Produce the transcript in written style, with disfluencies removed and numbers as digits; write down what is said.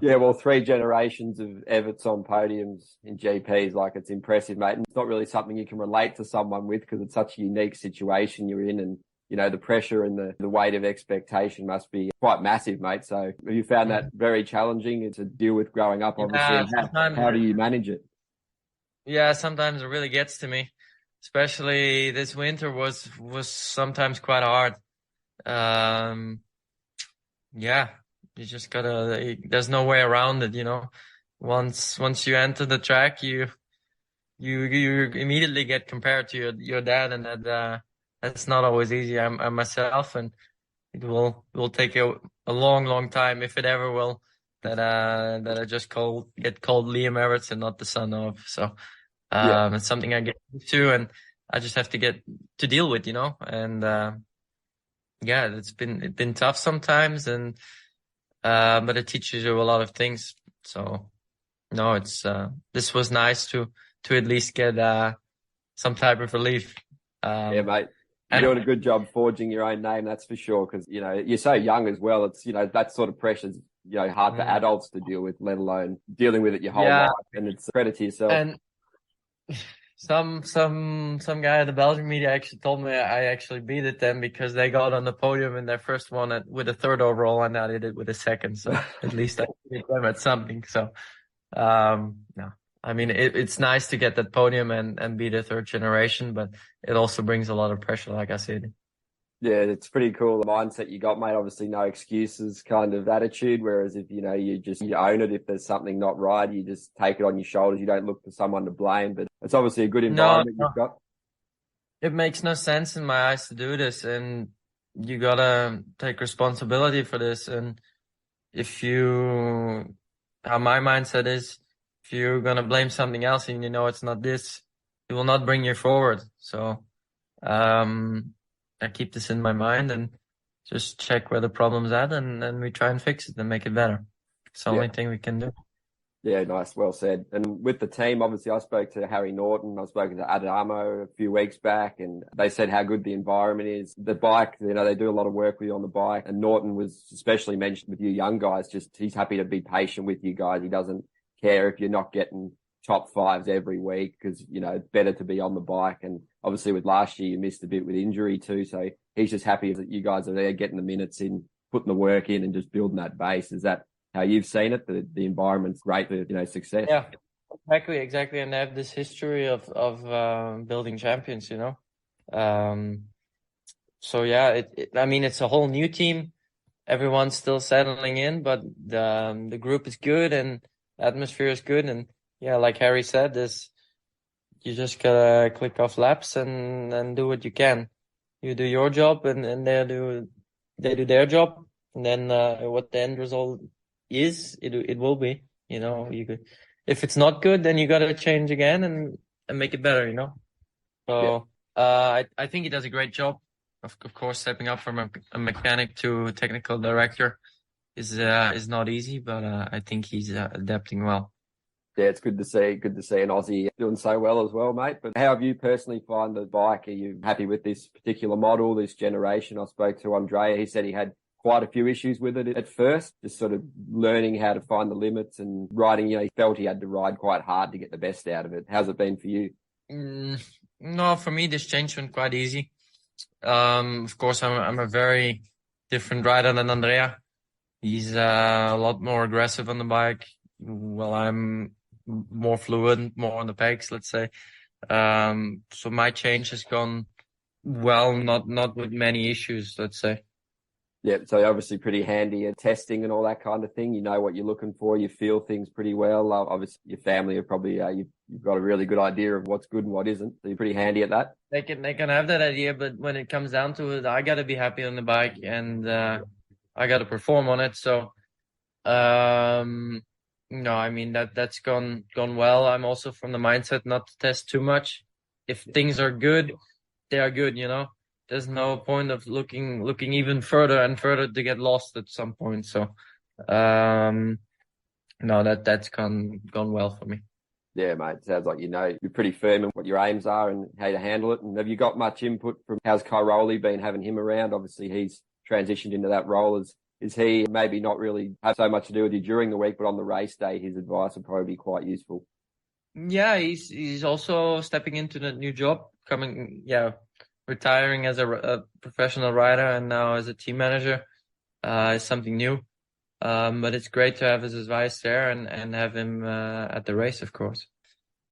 Yeah, well, 3 generations of Everts on podiums in GPs, like, it's impressive, mate. And it's not really something you can relate to someone with because it's such a unique situation you're in. And, you know, the pressure and the weight of expectation must be quite massive, mate. So have you found that very challenging to deal with growing up, obviously? Yeah, How do you manage it? yeah, sometimes it really gets to me. Especially this winter was sometimes quite hard. Yeah, you just gotta, there's no way around it, you know. Once you enter the track, you immediately get compared to your dad, and that's not always easy. I'm myself, and it will take a long time, if it ever will, that I just get called Liam Everts and not the son of. So Yeah. it's something I get used to, and I just have to get to deal with, you know. And yeah, it's been tough sometimes, and but it teaches you a lot of things. So no, it's this was nice to at least get some type of relief. Yeah, mate. You're And doing a good job forging your own name, that's for sure. Because, you know, you're so young as well. It's, you know, that sort of pressure's, you know, hard for adults to deal with, let alone dealing with it your whole life. And it's a credit to yourself. And some guy at the Belgian media actually told me I actually beat it then because they got on the podium in their first one with a third overall, and I did it with a second. So at least I beat them at something. So no, I mean, it's nice to get that podium and be the third generation, but it also brings a lot of pressure, like I said. Yeah, it's pretty cool. The mindset you got, mate. Obviously, no excuses kind of attitude. Whereas if, you know, you own it, if there's something not right, you just take it on your shoulders. You don't look for someone to blame. But it's obviously a good environment you've got. It makes no sense in my eyes to do this, and you gotta take responsibility for this. And how my mindset is, if you're gonna blame something else and you know it's not this, it will not bring you forward. So, I keep this in my mind and just check where the problem's at, and we try and fix it and make it better. It's the only thing we can do. Yeah, nice. Well said. And with the team, obviously, I spoke to Harry Norton. I've spoken to Adamo a few weeks back, and they said how good the environment is. The bike, you know, they do a lot of work with you on the bike. And Norton was especially mentioned with you young guys. Just he's happy to be patient with you guys. He doesn't care if you're not getting top fives every week because, you know, it's better to be on the bike. And obviously with last year, you missed a bit with injury too. So he's just happy that you guys are there getting the minutes in, putting the work in and just building that base. Is that how you've seen it? The environment's great for, you know, success. Yeah, exactly. And they have this history of building champions, you know. So yeah, I mean, it's a whole new team. Everyone's still settling in, but the group is good and the atmosphere is good. And yeah, like Harry said, you just gotta click off laps and do what you can. You do your job and they do their job. And then what the end result is, it will be, you know. If it's not good, then you gotta change again and make it better, you know. So I think he does a great job. Of course, stepping up from a mechanic to technical director is not easy, but I think he's adapting well. Yeah, it's good to see an Aussie doing so well as well, mate. But how have you personally found the bike? Are you happy with this particular model, this generation? I spoke to Andrea. He said he had quite a few issues with it at first, just sort of learning how to find the limits and riding. You know, he felt he had to ride quite hard to get the best out of it. How's it been for you? No, for me, this change went quite easy. Of course, I'm a very different rider than Andrea. He's a lot more aggressive on the bike. Well, I'm more fluid, more on the pegs, let's say. So my change has gone well, not with many issues, let's say. Yeah, so obviously pretty handy at testing and all that kind of thing. You know what you're looking for. You feel things pretty well. Obviously, your family are probably you've got a really good idea of what's good and what isn't. So you're pretty handy at that. They can have that idea, but when it comes down to it, I got to be happy on the bike and I got to perform on it. So, no, I mean that's gone well. I'm also from the mindset not to test too much. If things are good, they are good, you know. There's no point of looking even further and further to get lost at some point. So, no, that's gone well for me. Yeah, mate. Sounds like you know you're pretty firm in what your aims are and how to handle it. And have you got much input from how's Cairoli been having him around? Obviously, he's transitioned into that role as is he maybe not really have so much to do with you during the week, but on the race day, his advice would probably be quite useful. Yeah, he's also stepping into the new job, retiring as a professional rider and now as a team manager. Is something new. But it's great to have his advice there and have him at the race, of course.